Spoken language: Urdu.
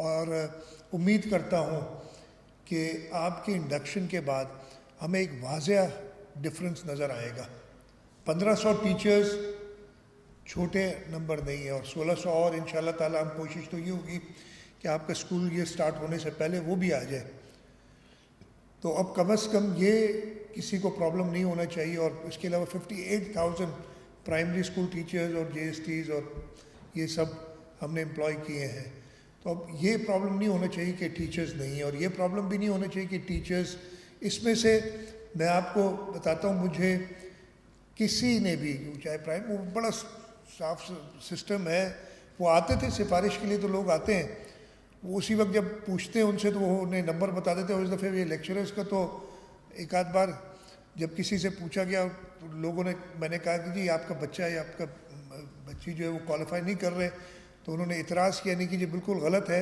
اور امید کرتا ہوں کہ آپ کے انڈکشن کے بعد ہمیں ایک واضح ڈفرنس نظر آئے گا. 1500 ٹیچرز چھوٹے نمبر نہیں ہے، اور 1600 اور انشاءاللہ تعالی ہم کوشش تو یہ ہوگی کہ آپ کا اسکول یہ سٹارٹ ہونے سے پہلے وہ بھی آ جائے. تو اب کم از کم یہ کسی کو پرابلم نہیں ہونا چاہیے. اور اس کے علاوہ 58,000 پرائمری اسکول ٹیچرز اور جے ایس ٹیز اور یہ سب ہم نے امپلائی کیے ہیں. تو اب یہ پرابلم نہیں ہونا چاہیے کہ ٹیچرز نہیں ہیں، اور یہ پرابلم بھی نہیں ہونا چاہیے کہ ٹیچرز اس میں سے میں آپ کو بتاتا ہوں، مجھے کسی نے بھی چاہے وہ بڑا صاف سسٹم ہے، وہ آتے تھے سفارش کے لیے، تو لوگ آتے ہیں، وہ اسی وقت جب پوچھتے ہیں ان سے تو وہ انہیں نمبر بتا دیتے ہیں. اور اس دفعہ یہ لیکچررز کا تو ایک آدھ بار جب کسی سے پوچھا گیا لوگوں نے، میں نے کہا کہ جی آپ کا بچہ یا آپ کا بچی جو ہے وہ کوالیفائی نہیں کر رہے، تو انہوں نے اعتراض کیا نہیں کہ جی بالکل غلط ہے.